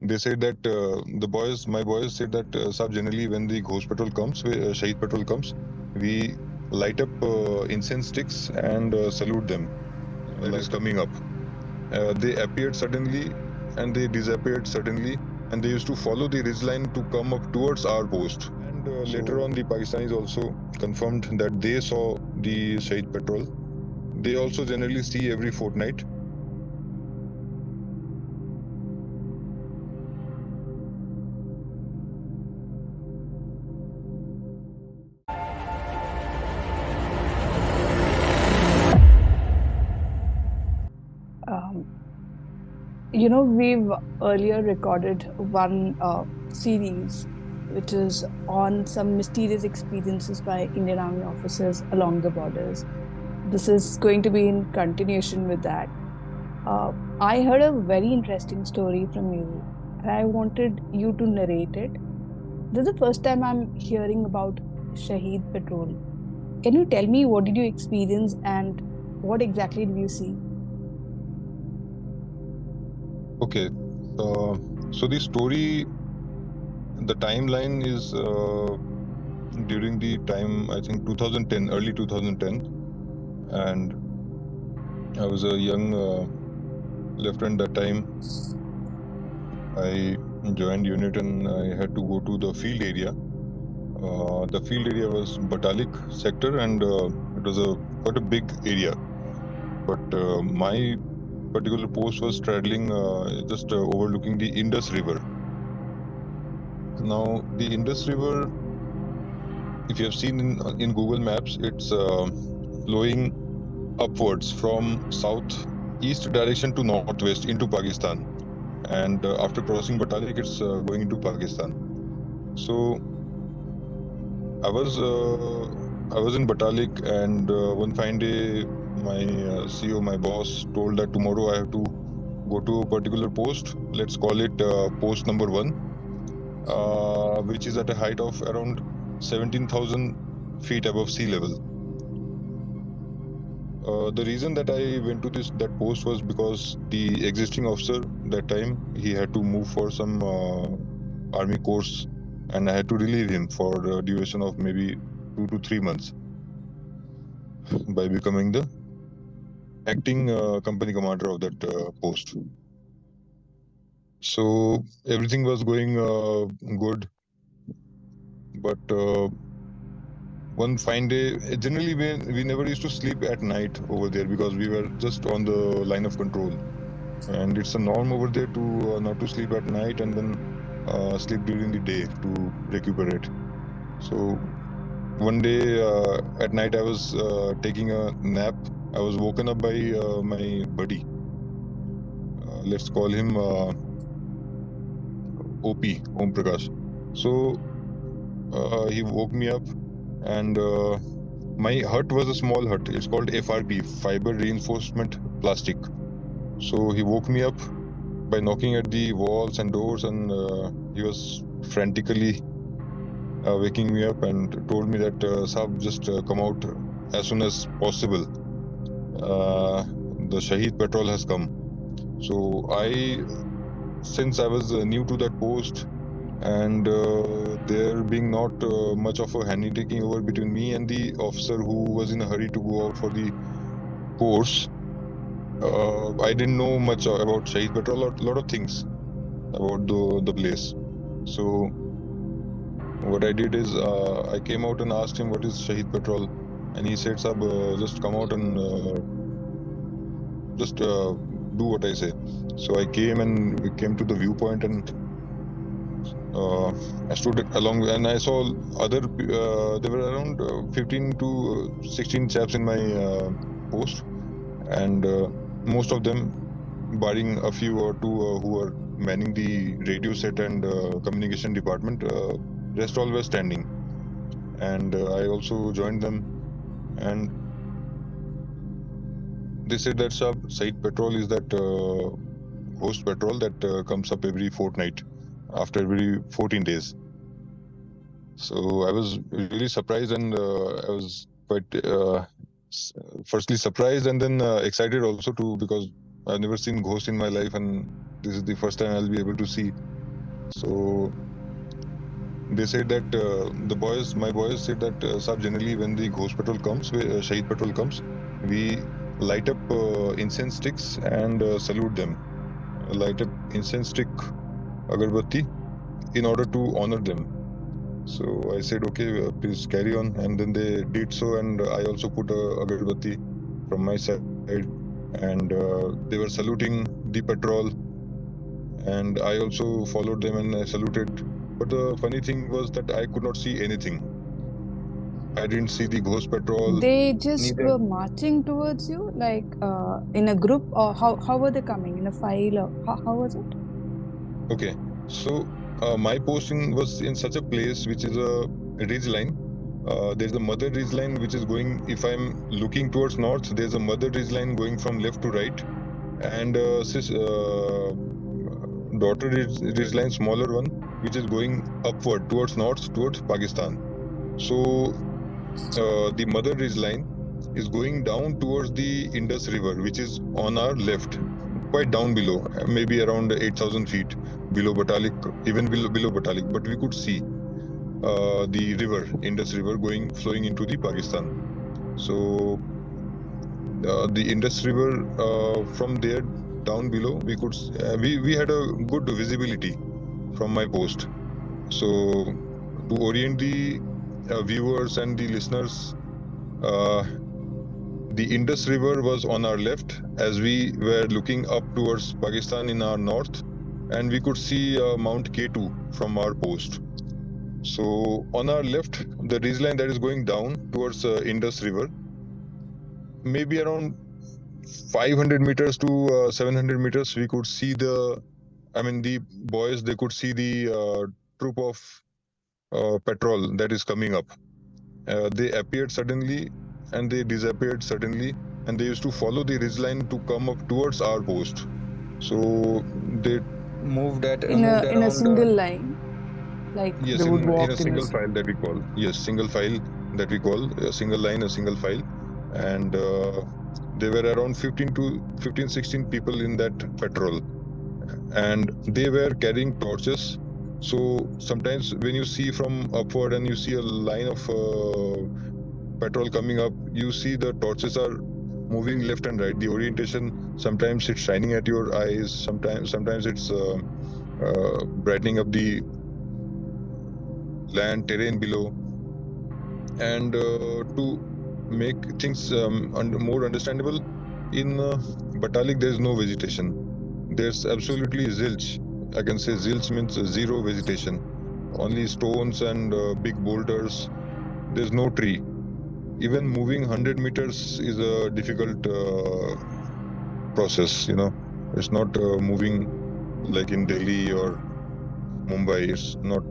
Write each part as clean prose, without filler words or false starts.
They said that my boys said that sir, generally when the ghost patrol comes, Shahid patrol comes, we light up incense sticks and salute them that is coming up. They appeared suddenly and they disappeared suddenly, and they used to follow the ridge line to come up towards our post. And later on, the Pakistanis also confirmed that they saw the Shahid patrol. They also generally see every fortnight. Um, we've earlier recorded one series which is on some mysterious experiences by Indian Army officers along the borders. This is going to be in continuation with that. I heard a very interesting story from you, and I wanted you to narrate it. This is the first time I'm hearing about Shaheed Patrol. Can you tell me what did you experience and what exactly did you see? Okay, so the story, the timeline is during the time I think 2010, early 2010, and I was a young lieutenant that time. I joined unit and I had to go to the field area. The field area was Batalik sector, and it was a quite a big area. But my particular post was straddling just overlooking the Indus River. Now, the Indus River, if you have seen in Google Maps, it's flowing upwards from southeast direction to northwest into Pakistan, and after crossing Batalik, it's going into Pakistan. So I was in Batalik, and one fine day, my CEO, my boss, told that tomorrow I have to go to a particular post. Let's call it post number 1, which is at a height of around 17,000 feet above sea level. The reason that I went to that post was because the existing officer that time, he had to move for some army course, and I had to relieve him for a duration of maybe 2 to 3 months by becoming the acting company commander of that post. So everything was going good, but one fine day, generally we never used to sleep at night over there because we were just on the line of control, and it's a norm over there to not to sleep at night and then sleep during the day to recuperate. So one day at night I was taking a nap. I was woken up by my buddy. Let's call him OP, Om Prakash. So he woke me up, and my hut was a small hut. It's called FRP, fiber reinforcement plastic. So he woke me up by knocking at the walls and doors, and he was frantically waking me up and told me that Saab, just come out as soon as possible. The Shahid patrol has come. So since I was new to that post, and there being not much of a handy taking over between me and the officer who was in a hurry to go out for the course, I didn't know much about Shahid Patrol, a lot of things about the place. So what I did is I came out and asked him what is Shahid Patrol, and he said, "Sab, just come out and just do what I say." So I came, and we came to the viewpoint, and I stood along, and I saw other. There were around 15 to 16 chaps in my post, and most of them, barring a few or two who were manning the radio set and communication department, rest all were standing. And I also joined them, and they said that site patrol is that host patrol that comes up every fortnight after every 14 days. So I was really surprised, and I was quite firstly surprised and then excited also too, because I've never seen ghosts in my life, and This is the first time I'll be able to see. So they said that my boys said that, sir, generally when the ghost patrol comes, Shahid patrol comes, we light up incense sticks and salute them. Light up incense stick, agarbatti, in order to honor them. So I said, okay, please carry on. And then they did so, and I also put a agarbatti from my side, and they were saluting the patrol, and I also followed them and I saluted. But the funny thing was that I could not see anything. I didn't see the ghost patrol, They just neither. were marching towards you, like in a group, or how were they coming? In a file, or how was it? Okay, so my posting was in such a place which is a ridge line. There's a mother ridge line which is going, if I'm looking towards north, there's a mother ridge line going from left to right, and daughter ridge line, smaller one, which is going upward towards north, towards Pakistan. So the mother ridge line is going down towards the Indus River, which is on our left, quite down below, maybe around 8,000 feet below Batalik, even below Batalik. But we could see the river, Indus River, flowing into the Pakistan. So the Indus River, from there down below, we had a good visibility from my post. So to orient the viewers and the listeners, uh, the Indus River was on our left as we were looking up towards Pakistan in our north, and we could see Mount K2 from our post. So on our left, the ridgeline that is going down towards Indus River, maybe around 500 meters to 700 meters, we could see the boys, they could see the troop of patrol that is coming up. They appeared suddenly and they disappeared suddenly, and they used to follow the ridgeline to come up towards our post. So they Moved at moved In a around. single line, like Yes, they would in a walk in a single file that we call. Yes, single file that we call a single line, a single file, and there were around 16 people in that patrol, and they were carrying torches. So sometimes when you see from upward and you see a line of patrol coming up, you see the torches are moving left and right. The orientation, sometimes it's shining at your eyes, sometimes it's brightening up the land terrain below. And to make things more understandable, in Batalik there's no vegetation. There's absolutely zilch. I can say zilch means zero vegetation. Only stones and big boulders. There's no tree. Even moving 100 meters is a difficult process. It's not moving like in Delhi or Mumbai. It's not.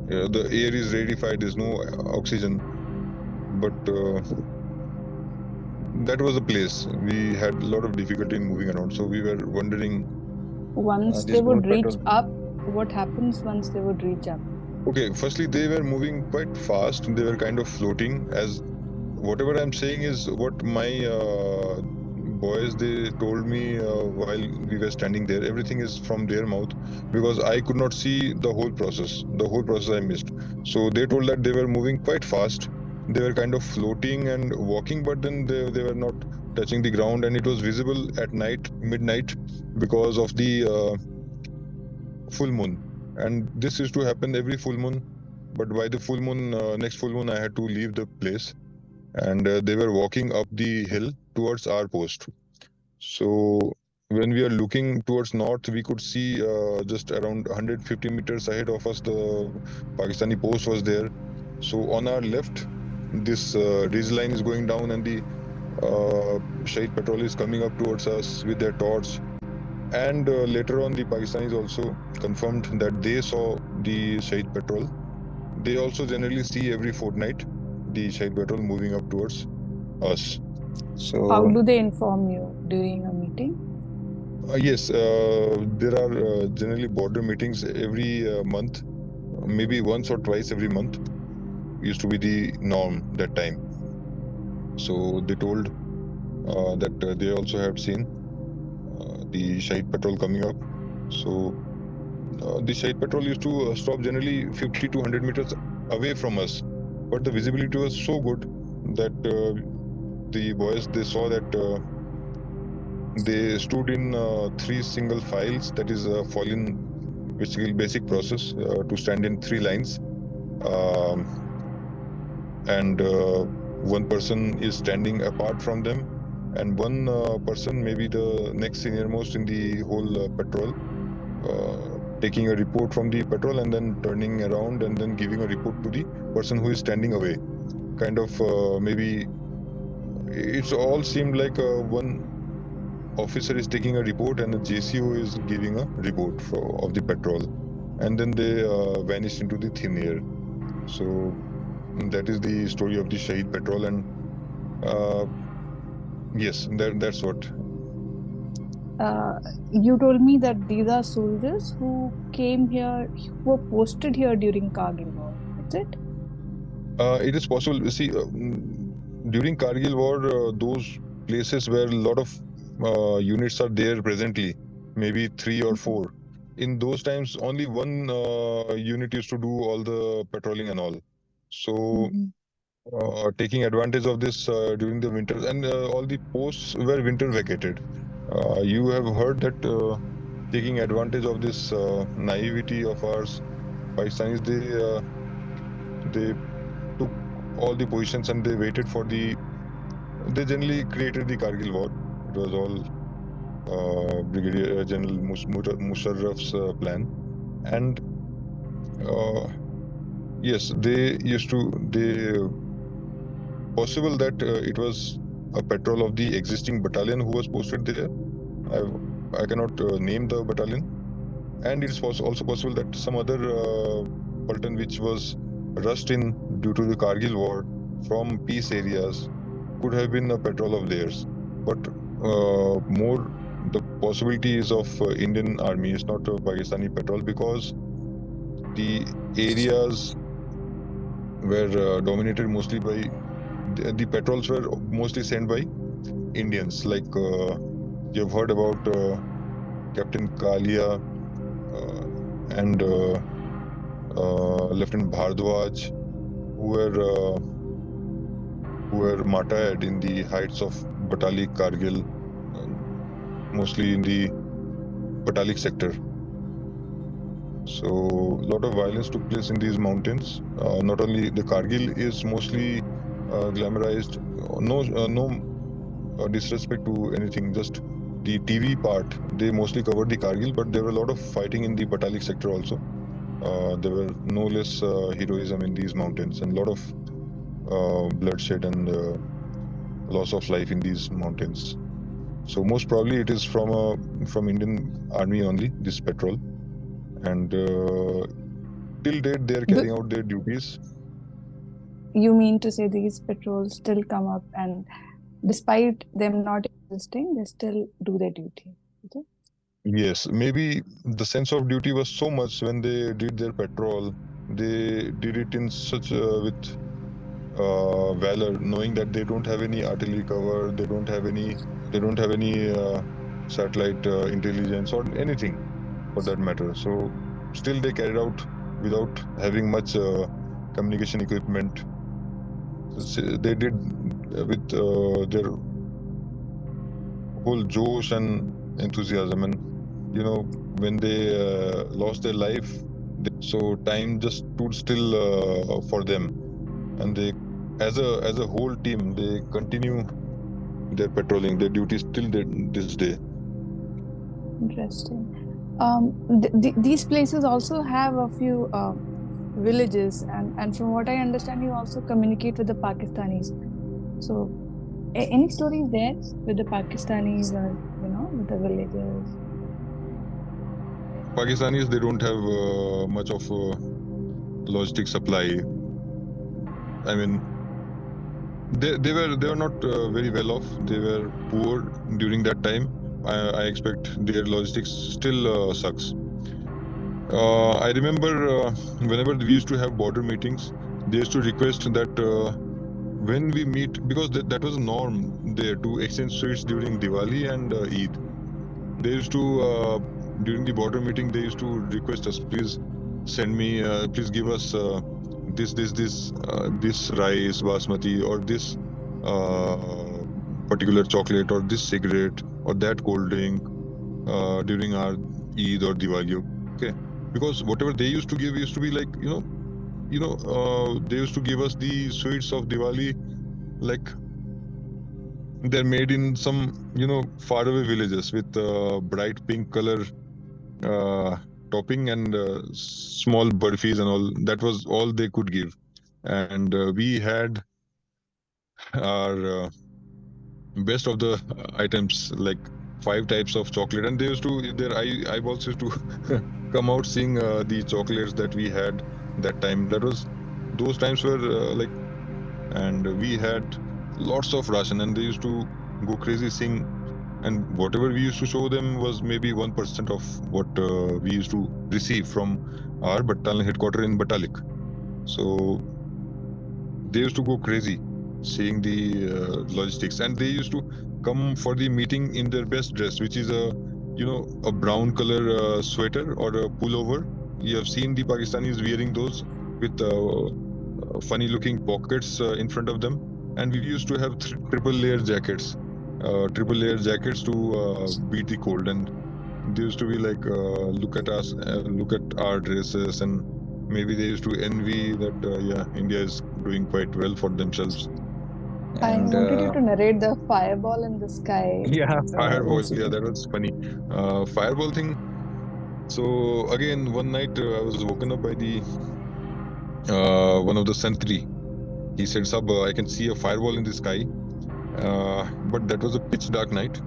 The air is rarefied. There's no oxygen. But that was a place we had a lot of difficulty in moving around. So we were wondering. Once This they would ghost reach patrol. up, what happens once they would reach up? Okay, firstly, they were moving quite fast. They were kind of floating. As whatever I'm saying is what my boys, they told me while we were standing there. Everything is from their mouth, because I could not see the whole process. The whole process I missed. So they told that they were moving quite fast. They were kind of floating and walking, but then they were not touching the ground, and it was visible at night, midnight, because of the full moon. And this used to happen every full moon. But by the full moon, next full moon, I had to leave the place, and they were walking up the hill towards our post. So when we are looking towards north, we could see just around 150 meters ahead of us, the Pakistani post was there. So on our left, this ridge line is going down, and the Shahid patrol is coming up towards us with their torch. And later on, the Pakistanis also confirmed that they saw the Shahid patrol. They also generally see every fortnight the Shahid patrol moving up towards us. So How do they inform you during a meeting? yes, there are generally border meetings every month, maybe once or twice every month. Used to be the norm that time. So they told that they also have seen the Shahid patrol coming up. So the Shahid Patrol used to stop generally 50 to 100 meters away from us, but the visibility was so good that the boys, they saw that they stood in three single files. That is fall in basically basic process to stand in three lines. Um, and one person is standing apart from them, and one person, maybe the next senior-most in the whole patrol, taking a report from the patrol and then turning around and then giving a report to the person who is standing away. Kind of maybe it's all seemed like one officer is taking a report and the JCO is giving a report of the patrol, and then they vanish into the thin air. So that is the story of the Shahid Patrol, and yes, that's what. You told me that these are soldiers who came here, who were posted here during Kargil War. Is it? It is possible. See, during Kargil War, those places where a lot of units are there presently, maybe three or four. In those times, only one unit used to do all the patrolling and all. So, taking advantage of this during the winter, and all the posts were winter vacated. You have heard that taking advantage of this naivety of ours, Pakistanis, they took all the positions and they waited for the. They generally created the Kargil war. It was all Brigadier General Musharraf's plan, and yes, they used to. They possible that it was a patrol of the existing battalion who was posted there. I cannot name the battalion, and it's also possible that some other platoon which was rushed in due to the Kargil war from peace areas could have been a patrol of theirs. But more the possibility is of Indian Army, is not a Pakistani patrol, because the areas were dominated mostly by the patrols were mostly sent by Indians. Like you've heard about Captain Kalia and Lieutenant Bhardwaj, who were martyred in the heights of Batali Kargil, mostly in the Batalik sector. So a lot of violence took place in these mountains. Not only the Kargil is mostly glamorized. No disrespect to anything. Just the TV part, they mostly covered the Kargil, but there were a lot of fighting in the Batalik sector also. There were no less heroism in these mountains, and a lot of bloodshed and loss of life in these mountains. So most probably it is from Indian Army only, this patrol, and till date they are carrying out their duties. You mean to say these patrols still come up, and despite them not existing, they still do their duty? Okay? Yes, maybe the sense of duty was so much when they did their patrol. They did it in such with valor, knowing that they don't have any artillery cover, they don't have any satellite intelligence or anything for that matter. So still they carried out without having much communication equipment. They did with their whole josh and enthusiasm, and when they lost their life, so time just stood still for them, and they, as a whole team, they continue their patrolling, their duties till this day. Interesting. These places also have a few villages, and from what I understand, you also communicate with the Pakistanis. So, any stories there with the Pakistanis, or with the villages? Pakistanis, they don't have much of logistic supply. I mean, they were not very well off. They were poor during that time. I expect their logistics still sucks. I remember whenever we used to have border meetings, they used to request that when we meet, because that was a norm there to exchange sweets during Diwali and Eid. They used to during the border meeting, they used to request us, please send me, please give us this rice basmati, or this uh, particular chocolate, or this cigarette, or that cold drink during our Eid or Diwali. Okay, because whatever they used to give used to be like, they used to give us the sweets of Diwali, like they're made in some faraway villages with bright pink color uh, topping, and small burfis and all. That was all they could give. And we had our best of the items, like 5 types of chocolate, and they used to their eyeballs used to come out seeing the chocolates that we had that time. Those times were like, and we had lots of ration, and they used to go crazy seeing, and whatever we used to show them was maybe 1% of what we used to receive from our battalion headquarters in Batalik. So they used to go crazy seeing the logistics, and they used to come for the meeting in their best dress, which is a brown color sweater or a pullover. You have seen the Pakistanis wearing those with funny looking pockets in front of them, and we used to have triple layer jackets, to beat the cold. And they used to be like, look at us, look at our dresses, and maybe they used to envy that yeah, India is doing quite well for themselves. I And wanted you to narrate the fireball in the sky yeah, fireball, yeah, incident. that was funny. Fireball thing. So again, one night I was woken up by the one of the sentry. He said, "Sab, I can see a fireball in the sky." But that was a pitch dark night.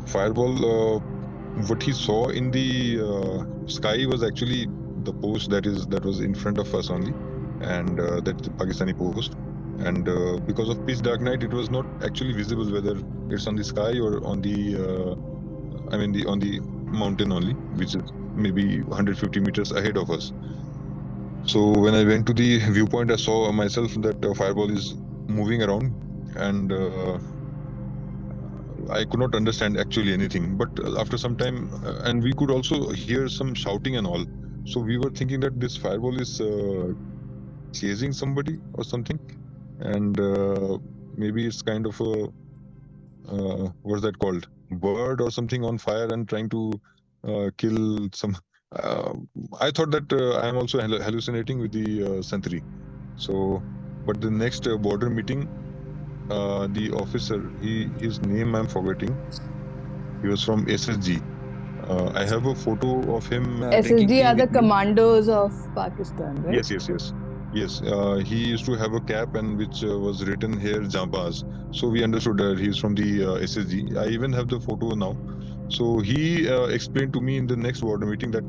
Fireball, what he saw in the sky was actually the post that was in front of us only, and that's the Pakistani post. And because of pitch dark night, it was not actually visible whether it's on the sky or on the on the mountain only, which is maybe 150 meters ahead of us. So when I went to the viewpoint, I saw myself that fireball is moving around, and I could not understand actually anything. But after some time, and we could also hear some shouting and all. So we were thinking that this fireball is chasing somebody or something, and maybe it's kind of a what's that called, bird or something on fire and trying to kill some. Uh, I thought that I am also hallucinating with the sentry. So, but the next border meeting, the officer, his name I'm forgetting. He was from SSG. I have a photo of him taking SSD tea are with the me. commandos of Pakistan, right? Yes, yes, yes, yes. He used to have a cap and which was written here Jambaz. So we understood that he's from the SSG. I even have the photo now. So he explained to me in the next board meeting that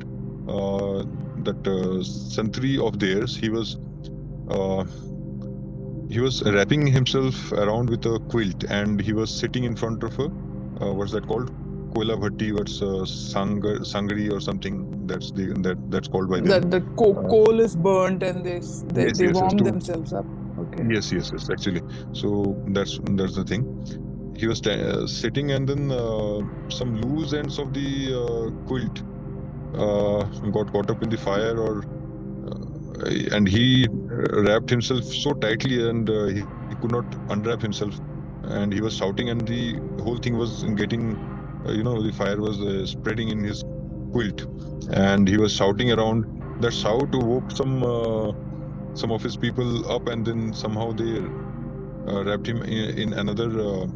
sentry of theirs, uh, he was wrapping himself around with a quilt, and he was sitting in front of a what's that called? Koila bhatti, what's sangri or something. That's called by them. The Uh, coal is burnt and yes, they yes, yes. warm To themselves up. Okay. yes, yes, yes. Actually, so that's the thing. He was sitting, and then some loose ends of the quilt got caught up in the fire, or and he wrapped himself so tightly, and he could not unwrap himself, and he was shouting, and the whole thing was getting, the fire was spreading in his quilt, and he was shouting around. That shout woke some of his people up, and then somehow they wrapped him in another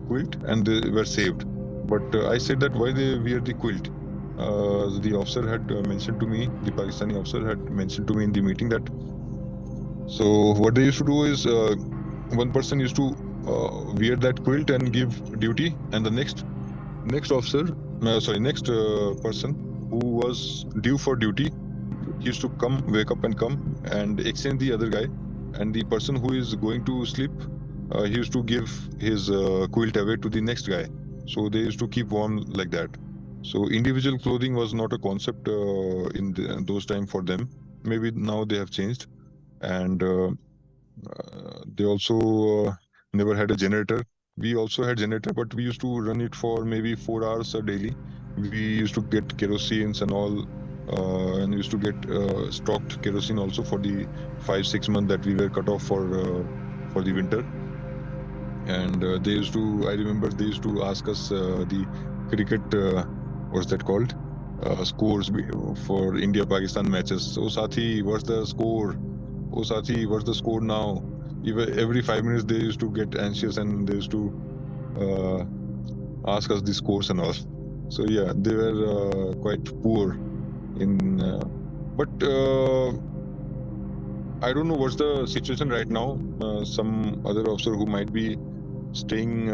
quilt, and they were saved. But I said that why they wear the quilt. The officer had mentioned to me, the Pakistani officer had mentioned to me in the meeting that, so what they used to do is one person used to wear that quilt and give duty, and the next officer, next person who was due for duty, he used to come, wake up and come and exchange the other guy, and the person who is going to sleep, he used to give his quilt away to the next guy. So they used to keep warm like that. So individual clothing was not a concept in those time for them. Maybe now they have changed, and they also never had a generator. We also had generator, but we used to run it for maybe 4 hours a daily, We used to get kerosene and all, and used to get stocked kerosene also for the 5 6 months that we were cut off for the winter. And they used to, I remember they used to ask us the cricket, what's that called, scores for India Pakistan matches. So Sathi, what's the score? Oh Sathi, what's the score now? Even every 5 minutes they used to get anxious and they used to uh, ask us the scores and all. So yeah, they were quite poor in, but I don't know what's the situation right now. Some other officer who might be staying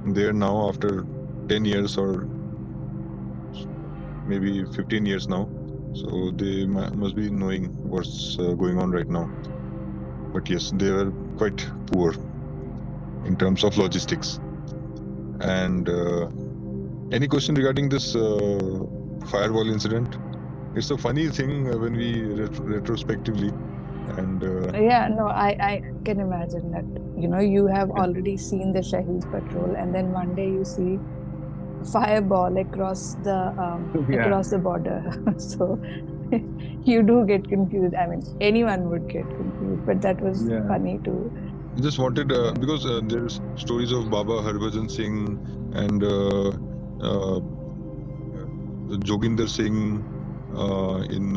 there now after 10 years or maybe 15 years now. So they must be knowing what's going on right now. But yes, they were quite poor in terms of logistics. And any question regarding this firewall incident? It's a funny thing when we retrospectively, and Yeah, no, I can imagine that, you have already seen the Shahid patrol, and then one day you see a fireball yeah, across the border. So you do get confused. I mean, anyone would get confused, but that was yeah. funny too. I just wanted Yeah. because there's stories of Baba Harbhajan Singh and uh, Joginder Singh in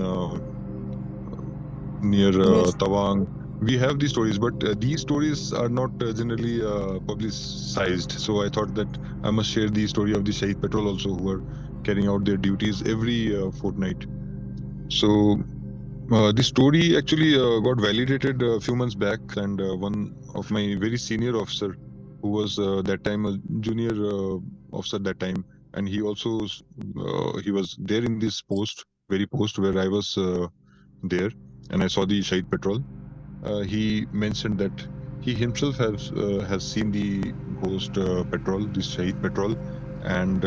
near Yes. Tawang. We have these stories, but these stories are not generally publicized. So I thought that I must share the story of the Shahid Patrol also, who are carrying out their duties every fortnight. So the story actually got validated a few months back, and one of my very senior officer, who was that time a junior officer that time, and he also he was there in this post, very post where I was there, and I saw the Shahid Patrol. He mentioned that he himself has seen the ghost patrol, this Shahid Patrol, and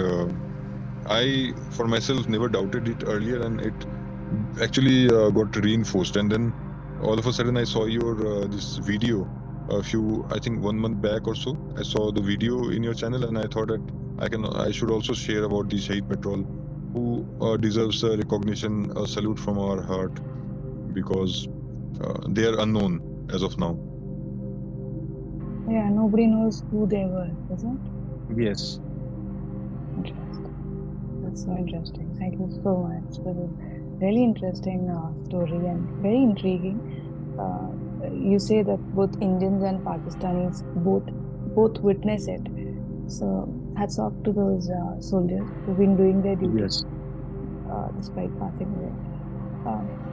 I, for myself, never doubted it earlier, and it actually got reinforced. And then all of a sudden, I saw your this video a few, I think 1 month back or so. I saw the video in your channel, and I thought that I should also share about the Shahid Patrol, who deserves a recognition, a salute from our heart, because they are unknown as of now. Yeah, nobody knows who they were, isn't Yes. it? Interesting. That's so interesting. Thank you so much for this really interesting story and very intriguing. Uh, you say that both Indians and Pakistanis both witness it. So hats off to those soldiers who've been doing their duty Yes. despite passing away.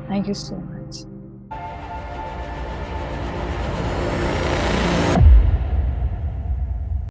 Thank you so much.